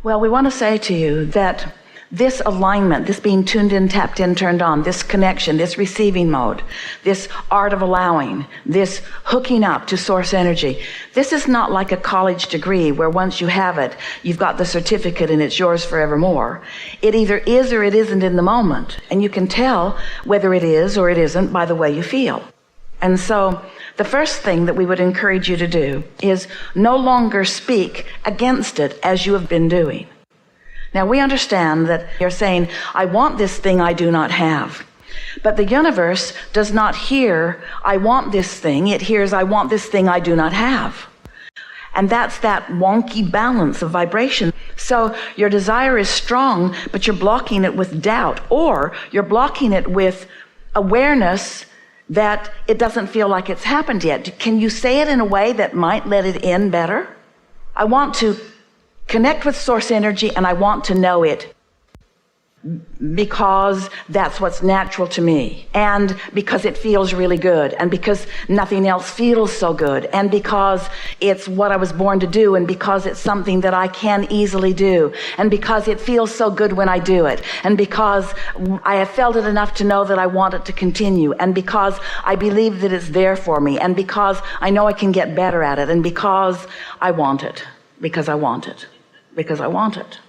Well, we want to say to you that this alignment, this being tuned in, tapped in, turned on, this connection, this receiving mode, this art of allowing, this hooking up to source energy, this is not like a college degree where once you have it, you've got the certificate and it's yours forevermore. It either is or it isn't in the moment. And you can tell whether it is or it isn't by the way you feel. And so the first thing that we would encourage you to do is no longer speak against it as you have been doing. Now, we understand that you're saying, I want this thing I do not have. But the universe does not hear, I want this thing. It hears, I want this thing I do not have. And that's that wonky balance of vibration. So your desire is strong, but you're blocking it with doubt, or you're blocking it with awareness that it doesn't feel like it's happened yet. Can you say it in a way that might let it in better? I want to connect with source energy, and I want to know it because that's what's natural to me, and because it feels really good, and because nothing else feels so good, and because it's what I was born to do, and because it's something that I can easily do, and because it feels so good when I do it, and because I have felt it enough to know that I want it to continue, and because I believe that it's there for me, and because I know I can get better at it, and because I want it, because I want it. Because I want it.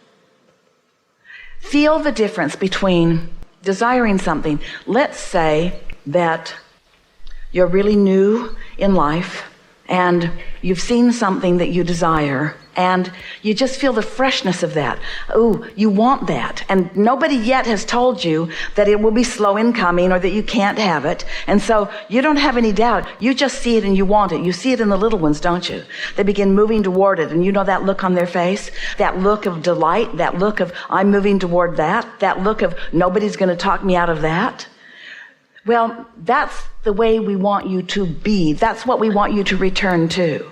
Feel the difference between desiring something. Let's say that you're really new in life and you've seen something that you desire and you just feel the freshness of that. Ooh, you want that. And nobody yet has told you that it will be slow in coming or that you can't have it. And so you don't have any doubt. You just see it and you want it. You see it in the little ones, don't you? They begin moving toward it. And you know that look on their face, that look of delight, that look of I'm moving toward that look of nobody's going to talk me out of that. Well, that's the way we want you to be. That's what we want you to return to.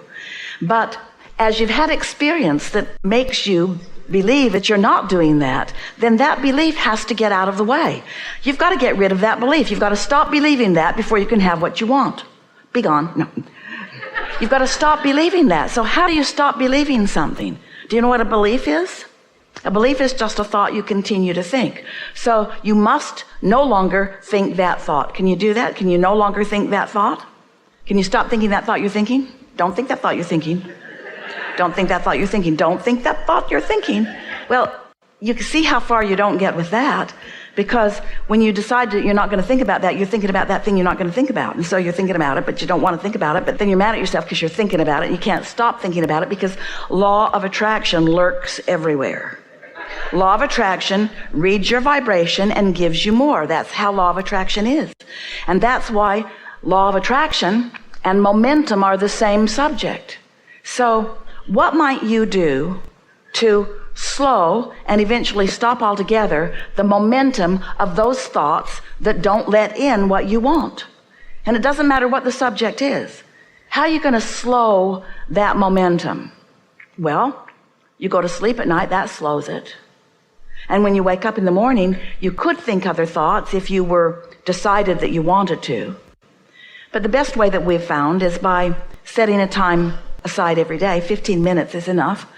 But as you've had experience that makes you believe that you're not doing that, then that belief has to get out of the way. You've got to get rid of that belief. You've got to stop believing that before you can have what you want. Be gone. No. You've got to stop believing that. So how do you stop believing something? Do you know what a belief is? A belief is just a thought you continue to think. So you must no longer think that thought. Can you do that? Can you no longer think that thought? Can you stop thinking that thought you're thinking? Don't think that thought you're thinking. Don't think that thought you're thinking. Don't think that thought you're thinking. Well, you can see how far you don't get with that, because when you decide that you're not going to think about that, you're thinking about that thing you're not going to think about. And so you're thinking about it, but you don't want to think about it. But then you're mad at yourself because you're thinking about it. And you can't stop thinking about it because law of attraction lurks everywhere. Law of attraction reads your vibration and gives you more. That's how law of attraction is. And that's why law of attraction and momentum are the same subject. So what might you do to slow and eventually stop altogether the momentum of those thoughts that don't let in what you want? And it doesn't matter what the subject is. How are you going to slow that momentum? Well, you go to sleep at night, that slows it. And when you wake up in the morning, you could think other thoughts if you were decided that you wanted to. But the best way that we've found is by setting a time aside every day. 15 minutes is enough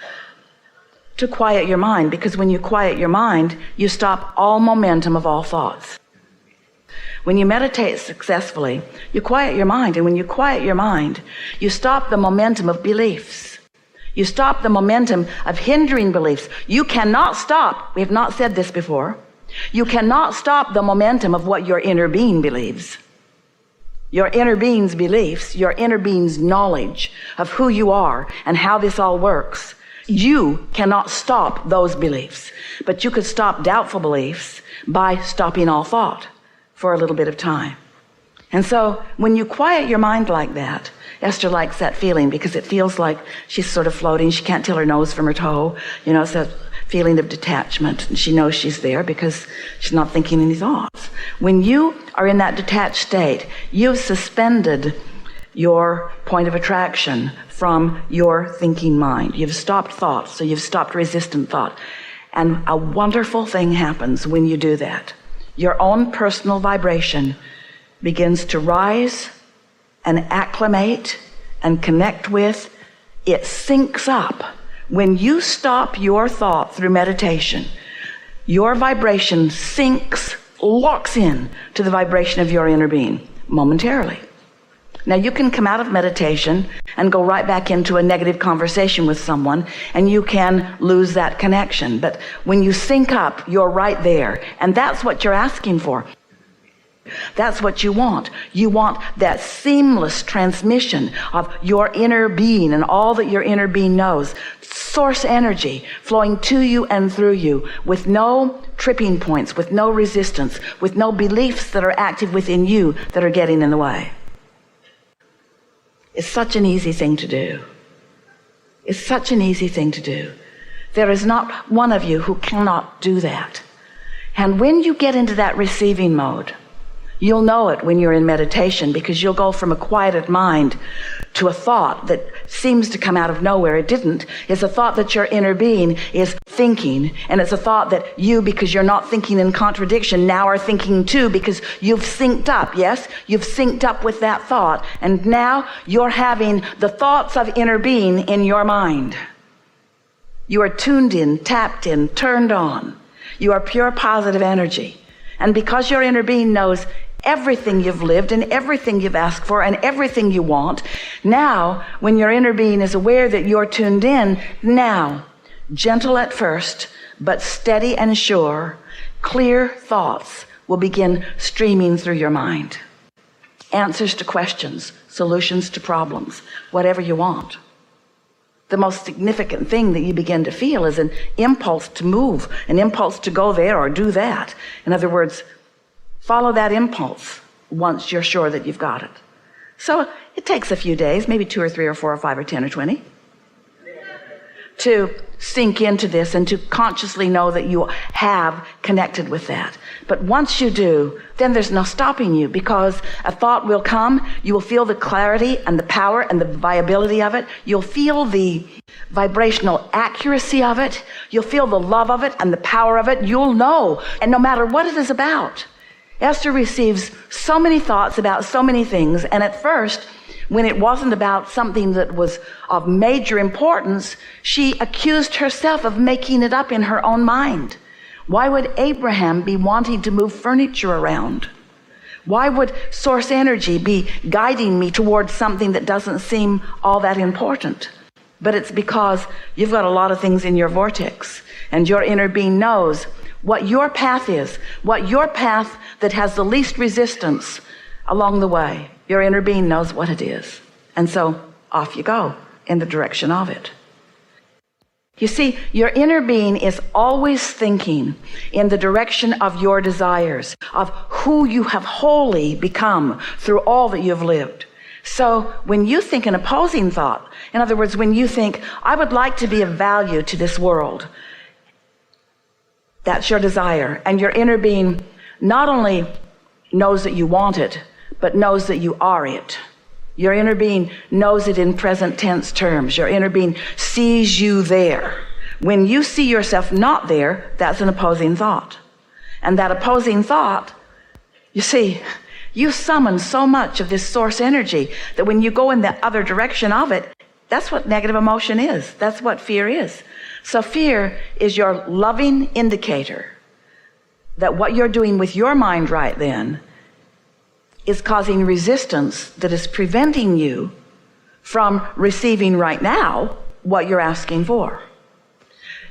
to quiet your mind, because when you quiet your mind, you stop all momentum of all thoughts. When you meditate successfully, you quiet your mind, and when you quiet your mind, you stop the momentum of beliefs. You stop the momentum of hindering beliefs. You cannot stop, we have not said this before, you cannot stop the momentum of what your inner being believes. Your inner being's beliefs, your inner being's knowledge of who you are and how this all works. You cannot stop those beliefs, but you could stop doubtful beliefs by stopping all thought for a little bit of time. And so when you quiet your mind like that, Esther likes that feeling because it feels like she's sort of floating. She can't tell her nose from her toe. You know, it's a feeling of detachment. And she knows she's there because she's not thinking any thoughts. When you are in that detached state, you've suspended your point of attraction from your thinking mind. You've stopped thought, so you've stopped resistant thought. And a wonderful thing happens when you do that. Your own personal vibration begins to rise and acclimate and connect with. It syncs up When you stop your thought through meditation, your vibration sinks, locks in to the vibration of your inner being momentarily. Now, you can come out of meditation and go right back into a negative conversation with someone, and you can lose that connection. But when you sync up, you're right there. And that's what you're asking for. That's what you want. You want that seamless transmission of your inner being and all that your inner being knows. Source energy flowing to you and through you with no tripping points, with no resistance, with no beliefs that are active within you that are getting in the way. It's such an easy thing to do. It's such an easy thing to do. There is not one of you who cannot do that. And when you get into that receiving mode, you'll know it when you're in meditation, because you'll go from a quieted mind to a thought that seems to come out of nowhere. It didn't. It's a thought that your inner being is thinking, and it's a thought that you, because you're not thinking in contradiction, now are thinking too, because you've synced up. Yes, you've synced up with that thought, and now you're having the thoughts of inner being in your mind. You are tuned in, tapped in, turned on. You are pure positive energy. And because your inner being knows everything you've lived and everything you've asked for and everything you want, now, when your inner being is aware that you're tuned in, now, gentle at first, but steady and sure, clear thoughts will begin streaming through your mind. Answers to questions, solutions to problems, whatever you want. The most significant thing that you begin to feel is an impulse to move, an impulse to go there or do that. In other words, follow that impulse once you're sure that you've got it. So it takes a few days, maybe 2 or 3 or 4 or 5 or 10 or 20, to sink into this and to consciously know that you have connected with that. But once you do, then there's no stopping you, because a thought will come. You will feel the clarity and the power and the viability of it. You'll feel the vibrational accuracy of it. You'll feel the love of it and the power of it. You'll know. And no matter what it is about, Esther receives so many thoughts about so many things. And at first, when it wasn't about something that was of major importance, she accused herself of making it up in her own mind. Why would Abraham be wanting to move furniture around? Why would source energy be guiding me towards something that doesn't seem all that important? But it's because you've got a lot of things in your vortex, and your inner being knows what your path is, what your path that has the least resistance along the way. Your inner being knows what it is. And so off you go in the direction of it. You see, your inner being is always thinking in the direction of your desires, of who you have wholly become through all that you've lived. So when you think an opposing thought, in other words, when you think, I would like to be of value to this world, that's your desire. And your inner being not only knows that you want it, but knows that you are it. Your inner being knows it in present tense terms. Your inner being sees you there. When you see yourself not there, that's an opposing thought. And that opposing thought, you see, you summon so much of this source energy that when you go in the other direction of it, that's what negative emotion is. That's what fear is. So fear is your loving indicator that what you're doing with your mind right then is causing resistance that is preventing you from receiving right now what you're asking for.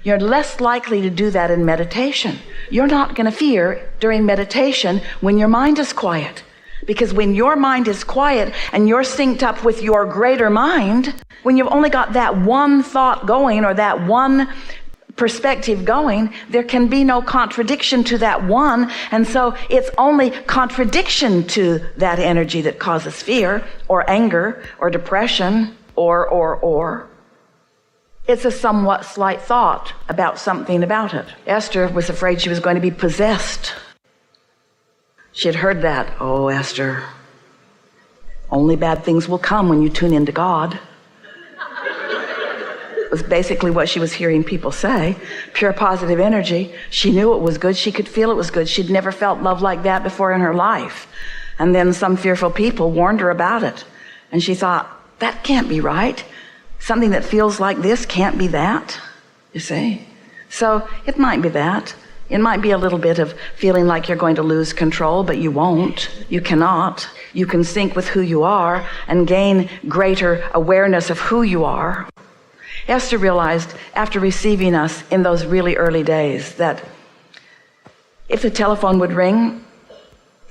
You're less likely to do that in meditation. You're not going to fear during meditation when your mind is quiet. Because when your mind is quiet and you're synced up with your greater mind, when you've only got that one thought going or that one perspective going, there can be no contradiction to that one. And so it's only contradiction to that energy that causes fear or anger or depression or. It's a somewhat slight thought about something about it. Esther was afraid she was going to be possessed. She had heard that. Oh, Esther, only bad things will come when you tune into God. Was basically what she was hearing people say. Pure positive energy. She knew it was good. She could feel it was good. She'd never felt love like that before in her life. And then some fearful people warned her about it. And she thought, that can't be right. Something that feels like this can't be that, you see? So it might be that. It might be a little bit of feeling like you're going to lose control, but you won't. You cannot. You can sync with who you are and gain greater awareness of who you are. Esther realized after receiving us in those really early days that if the telephone would ring,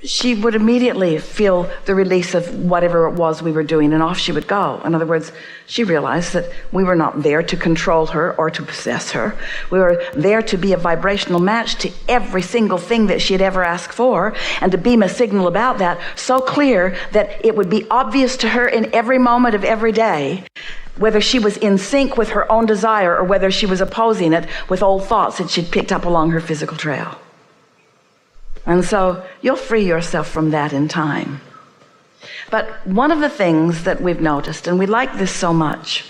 she would immediately feel the release of whatever it was we were doing, and off she would go. In other words, she realized that we were not there to control her or to possess her. We were there to be a vibrational match to every single thing that she had ever asked for, and to beam a signal about that so clear that it would be obvious to her in every moment of every day, whether she was in sync with her own desire or whether she was opposing it with old thoughts that she'd picked up along her physical trail. And so you'll free yourself from that in time. But one of the things that we've noticed, and we like this so much,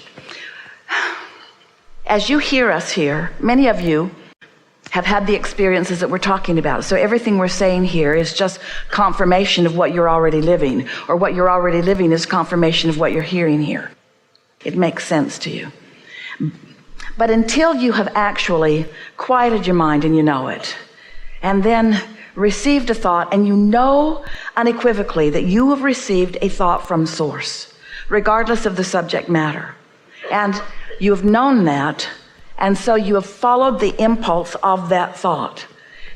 as you hear us here, many of you have had the experiences that we're talking about. So everything we're saying here is just confirmation of what you're already living, or what you're already living is confirmation of what you're hearing here. It makes sense to you. But until you have actually quieted your mind and you know it, and then received a thought, and you know unequivocally that you have received a thought from source, regardless of the subject matter. And you have known that, and so you have followed the impulse of that thought.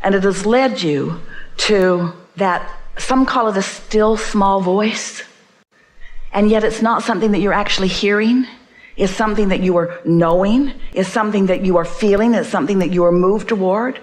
And it has led you to that, some call it a still small voice. And yet it's not something that you're actually hearing. It's something that you are knowing. It's something that you are feeling. It's something that you are moved toward.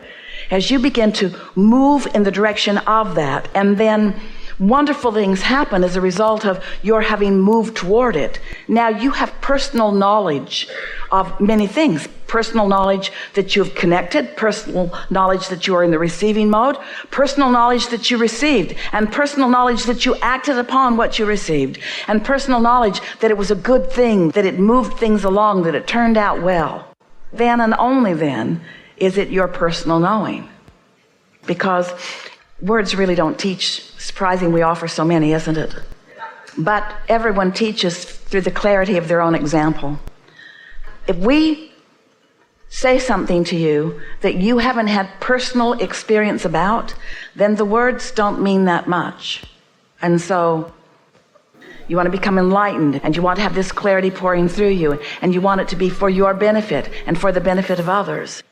As you begin to move in the direction of that, and then wonderful things happen as a result of your having moved toward it. Now you have personal knowledge of many things. Personal knowledge that you've connected, personal knowledge that you are in the receiving mode, personal knowledge that you received, and personal knowledge that you acted upon what you received, and personal knowledge that it was a good thing, that it moved things along, that it turned out well. Then and only then is it your personal knowing. Because words really don't teach. Surprising we offer so many, isn't it? But everyone teaches through the clarity of their own example. If we say something to you that you haven't had personal experience about, then the words don't mean that much. And so you want to become enlightened, and you want to have this clarity pouring through you, and you want it to be for your benefit and for the benefit of others.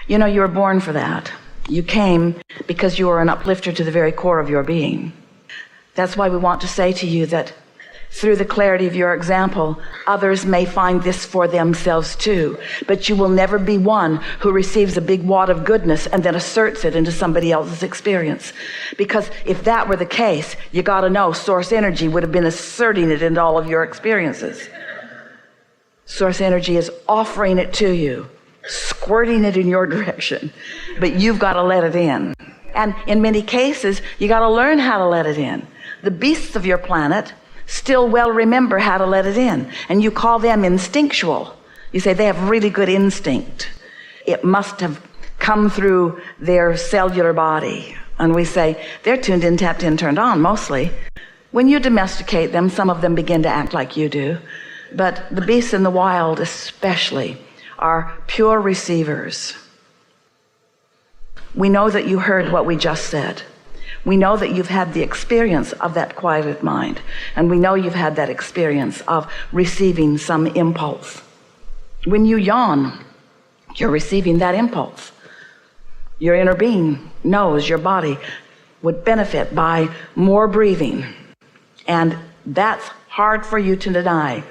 You know, you were born for that. You came because you are an uplifter to the very core of your being. That's why we want to say to you that through the clarity of your example, others may find this for themselves too. But you will never be one who receives a big wad of goodness and then asserts it into somebody else's experience. Because if that were the case, you got to know source energy would have been asserting it into all of your experiences. Source energy is offering it to you, squirting it in your direction, but you've got to let it in. And in many cases, you got to learn how to let it in. The beasts of your planet still well remember how to let it in, and you call them instinctual. You say they have really good instinct. It must have come through their cellular body. And we say they're tuned in, tapped in, turned on mostly. When you domesticate them, some of them begin to act like you do, but the beasts in the wild especially are pure receivers. We know that you heard what we just said. We know that you've had the experience of that quieted mind, and we know you've had that experience of receiving some impulse. When you yawn, you're receiving that impulse. Your inner being knows your body would benefit by more breathing, and that's hard for you to deny.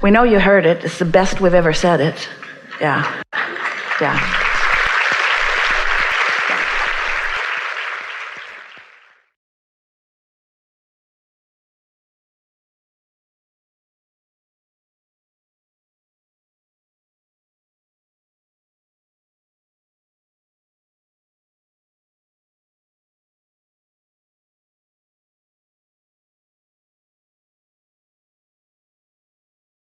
We know you heard it. It's the best we've ever said it. Yeah.